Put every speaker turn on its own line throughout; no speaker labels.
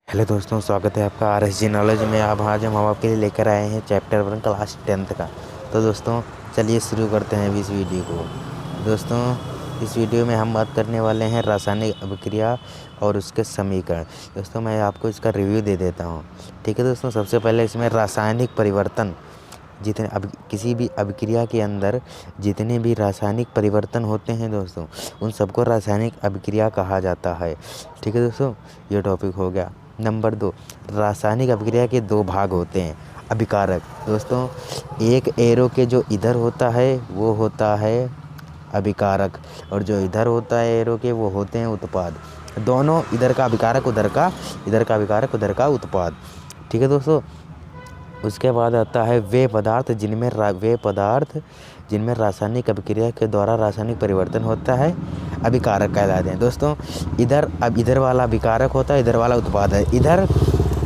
Hello दोस्तों, स्वागत है आपका RSG नॉलेज में। अब आज हम आपके लिए लेकर आए हैं चैप्टर 1 क्लास 10th का। तो दोस्तों चलिए शुरू करते हैं अभी इस वीडियो को। दोस्तों इस वीडियो में हम बात करने वाले हैं रासायनिक अभिक्रिया और उसके समीकरण। दोस्तों मैं आपको इसका रिव्यू दे देता हूँ, ठीक है दोस्तों। सबसे पहले इसमें रासायनिक परिवर्तन, जितने अब किसी भी अभिक्रिया के अंदर जितने भी रासायनिक परिवर्तन होते हैं दोस्तों, उन सबको रासायनिक अभिक्रिया कहा जाता है, ठीक है दोस्तों। ये टॉपिक हो गया। नंबर 2, रासायनिक अभिक्रिया के 2 भाग होते हैं। अभिकारक दोस्तों, एक एरो के जो इधर होता है वो होता है अभिकारक, और जो इधर होता है एरो के वो होते हैं उत्पाद। दोनों, इधर का अभिकारक उधर का, इधर का अभिकारक उधर का उत्पाद, ठीक है दोस्तों। उसके बाद आता है वे पदार्थ जिनमें रासायनिक अभिक्रिया के द्वारा रासायनिक परिवर्तन होता है, अभिकारक कहलाते हैं दोस्तों। इधर वाला अभिकारक होता है, इधर वाला उत्पाद है। इधर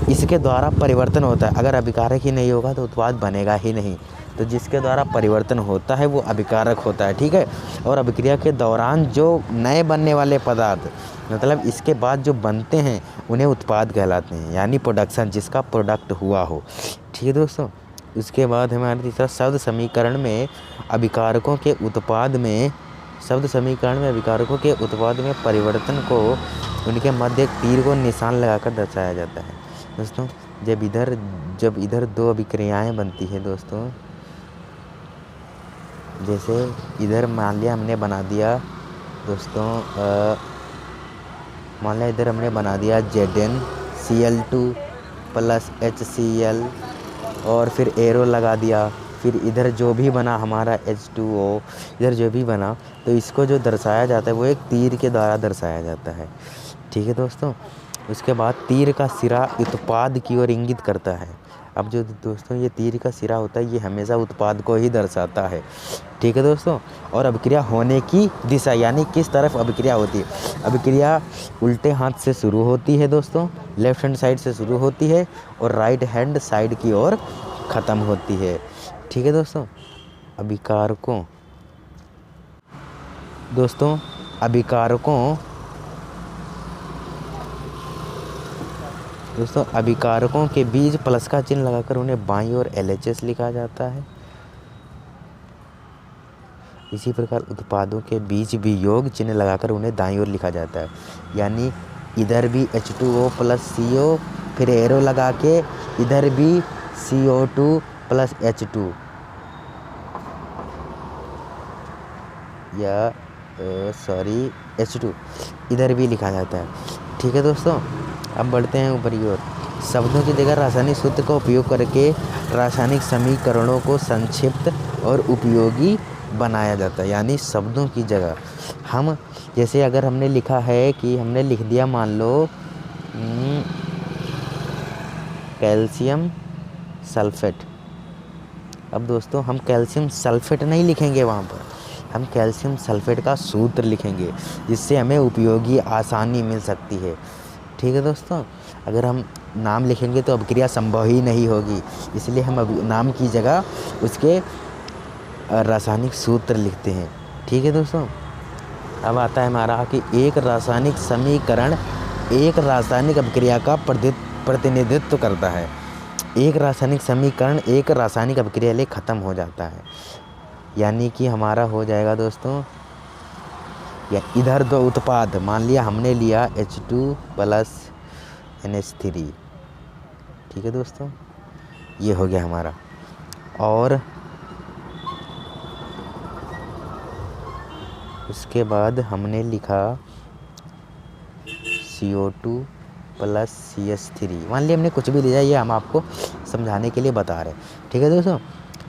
इसके द्वारा परिवर्तन होता है, अगर अभिकारक ही नहीं होगा तो उत्पाद बनेगा ही नहीं। तो जिसके द्वारा परिवर्तन होता है वो अभिकारक होता है, ठीक है। और अभिक्रिया के दौरान जो नए बनने वाले पदार्थ, मतलब इसके बाद जो बनते हैं, उन्हें उत्पाद कहलाते हैं, यानी प्रोडक्शन, जिसका प्रोडक्ट हुआ हो, ठीक है दोस्तों। उसके बाद हमारे तीसरा शब्द समीकरण में अभिकारकों के उत्पाद में परिवर्तन को उनके मध्य एक तीर को निशान लगाकर दर्शाया जाता है दोस्तों। जब इधर 2 अभिक्रियाएं बनती है दोस्तों, जैसे इधर मान लिया हमने बना दिया दोस्तों, मान लिया इधर हमने बना दिया ZnCl2 प्लस HCl, और फिर एरो लगा दिया। फिर इधर जो भी बना हमारा H2O, इधर जो भी बना, तो इसको जो दर्शाया जाता है वो एक तीर के द्वारा दर्शाया जाता है, ठीक है दोस्तों। उसके बाद तीर का सिरा उत्पाद की ओर इंगित करता है। अब जो दोस्तों ये तीर का सिरा होता है ये हमेशा उत्पाद को ही दर्शाता है, ठीक है दोस्तों। और अभिक्रिया होने की दिशा, यानी किस तरफ अभिक्रिया होती है। अभिक्रिया उल्टे हाथ से शुरू होती है दोस्तों, लेफ्ट हैंड साइड से शुरू होती है और राइट हैंड साइड की ओर ख़त्म होती है, ठीक है दोस्तों। अभिकारकों के बीच प्लस का चिन्ह लगाकर उन्हें बाईं ओर LHS लिखा जाता है। इसी प्रकार उत्पादों के बीच भी योग चिन्ह लगाकर उन्हें दाईं ओर लिखा जाता है, यानी इधर भी H2O प्लस CO, फिर एरो लगा के इधर भी CO2 प्लस H2 या H2 इधर भी लिखा जाता है, ठीक है दोस्तों। अब बढ़ते हैं ऊपर की ओर। शब्दों की जगह रासायनिक सूत्र का उपयोग करके रासायनिक समीकरणों को संक्षिप्त और उपयोगी बनाया जाता है, यानी शब्दों की जगह हम, जैसे अगर हमने लिखा है कि हमने लिख दिया मान लो कैल्शियम सल्फेट। अब दोस्तों हम कैल्शियम सल्फेट नहीं लिखेंगे, वहाँ पर हम कैल्शियम सल्फेट का सूत्र लिखेंगे, जिससे हमें उपयोगी आसानी मिल सकती है, ठीक है दोस्तों। अगर हम नाम लिखेंगे तो अभिक्रिया संभव ही नहीं होगी, इसलिए हम नाम की जगह उसके रासायनिक सूत्र लिखते हैं, ठीक है दोस्तों। अब आता है हमारा कि एक रासायनिक समीकरण एक रासायनिक अभिक्रिया का प्रतिनिधित्व करता है। एक रासायनिक समीकरण एक रासायनिक अभिक्रिया ले ख़त्म हो जाता है, यानी कि हमारा हो जाएगा दोस्तों, या इधर 2 उत्पाद, मान लिया हमने लिया H2 प्लस NH3, ठीक है दोस्तों, ये हो गया हमारा। और उसके बाद हमने लिखा CO2 प्लस CH3, मान लिया हमने कुछ भी लिया, ये हम आपको समझाने के लिए बता रहे हैं, ठीक है दोस्तों।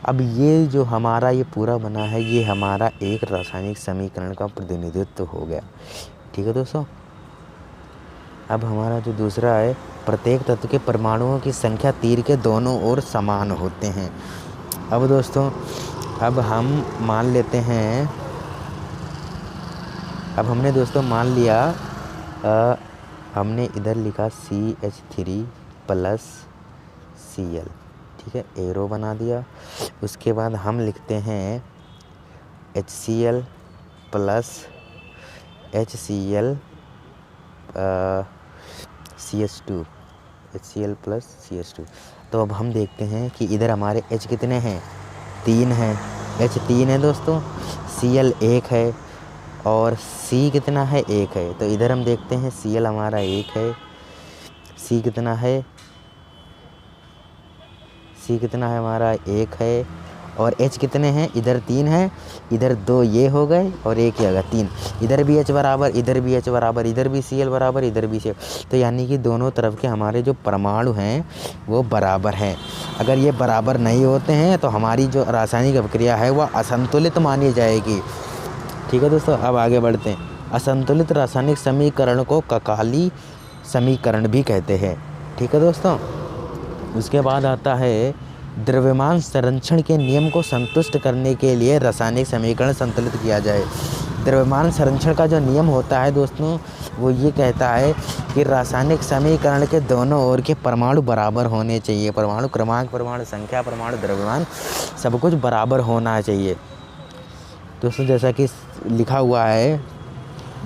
अब ये जो हमारा ये पूरा बना है, ये हमारा एक रासायनिक समीकरण का प्रतिनिधित्व हो गया, ठीक है दोस्तों। अब हमारा जो दूसरा है, प्रत्येक तत्व के परमाणुओं की संख्या तीर के दोनों ओर समान होते हैं। अब दोस्तों अब हम मान लेते हैं, अब हमने दोस्तों मान लिया हमने इधर लिखा CH3 प्लस Cl, ठीक है, एरो बना दिया। उसके बाद हम लिखते हैं HCl plus HCl CH2, HCl plus CH2। तो अब हम देखते हैं कि इधर हमारे H कितने हैं, 3 हैं, H 3 है दोस्तों, Cl 1 है और C कितना है, 1 है। तो इधर हम देखते हैं Cl हमारा 1 है, C कितना है, C कितना है हमारा 1 है और H कितने हैं, इधर 3 है, इधर 2 ये हो गए और 1 ये होगा 3। इधर भी H बराबर, इधर भी H बराबर, इधर भी Cl बराबर, इधर भी Cl। तो यानी कि दोनों तरफ के हमारे जो परमाणु हैं वो बराबर हैं। अगर ये बराबर नहीं होते हैं तो हमारी जो रासायनिक अभिक्रिया है वह असंतुलित मानी जाएगी। ठीक है दोस्तों, अब आगे बढ़ते हैं। असंतुलित रासायनिक समीकरण को ककाली समीकरण भी कहते हैं। ठीक है दोस्तों, उसके बाद आता है द्रव्यमान संरक्षण के नियम को संतुष्ट करने के लिए रासायनिक समीकरण संतुलित किया जाए। द्रव्यमान संरक्षण का जो नियम होता है दोस्तों वो ये कहता है कि रासायनिक समीकरण के दोनों ओर के परमाणु बराबर होने चाहिए। परमाणु क्रमांक, परमाणु संख्या, परमाणु द्रव्यमान सब कुछ बराबर होना चाहिए दोस्तों। जैसा कि लिखा हुआ है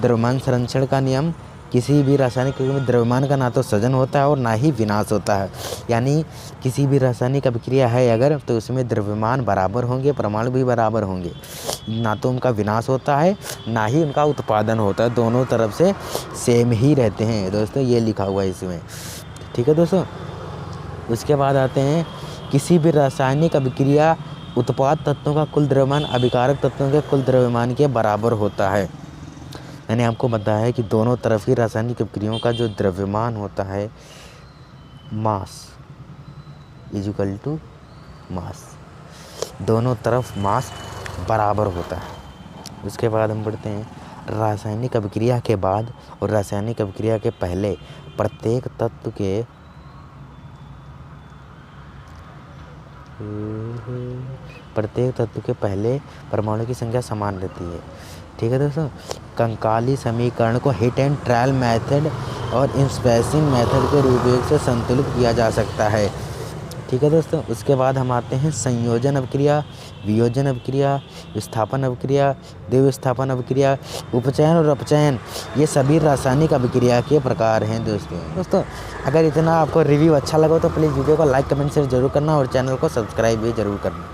द्रव्यमान संरक्षण का नियम, किसी भी रासायनिक क्रिया में द्रव्यमान का ना तो सृजन होता है और ना ही विनाश होता है। यानी किसी भी रासायनिक अभिक्रिया है अगर तो उसमें द्रव्यमान बराबर होंगे, परमाणु भी बराबर होंगे, ना तो उनका विनाश होता है ना ही उनका उत्पादन होता है, दोनों तरफ से सेम ही रहते हैं दोस्तों, ये लिखा हुआ है इसमें। ठीक है दोस्तों, उसके बाद आते हैं किसी भी रासायनिक अभिक्रिया उत्पाद तत्वों का कुल द्रव्यमान अभिकारक तत्वों के कुल द्रव्यमान के बराबर होता है। मैंने आपको बताया कि दोनों तरफ की रासायनिक अभिक्रियाओं का जो द्रव्यमान होता है मास इक्वल टू मास, दोनों तरफ मास बराबर होता है। उसके बाद हम बढ़ते हैं रासायनिक अभिक्रिया के बाद और रासायनिक अभिक्रिया के पहले प्रत्येक तत्व के पहले परमाणु की संख्या समान रहती है। ठीक है दोस्तों, कंकाली समीकरण को हिट एंड ट्रायल मेथड और इंस्पेसिंग मेथड के उपयोग से संतुलित किया जा सकता है। ठीक है दोस्तों, उसके बाद हम आते हैं संयोजन अभिक्रिया, वियोजन अभिक्रिया, विस्थापन अभिक्रिया, द्विविस्थापन अभिक्रिया, उपचयन और अपचयन, ये सभी रासायनिक अभिक्रिया के प्रकार हैं दोस्तों। अगर इतना आपको रिव्यू अच्छा लगा तो प्लीज़ वीडियो को लाइक कमेंट शेयर जरूर करना और चैनल को सब्सक्राइब भी जरूर करना।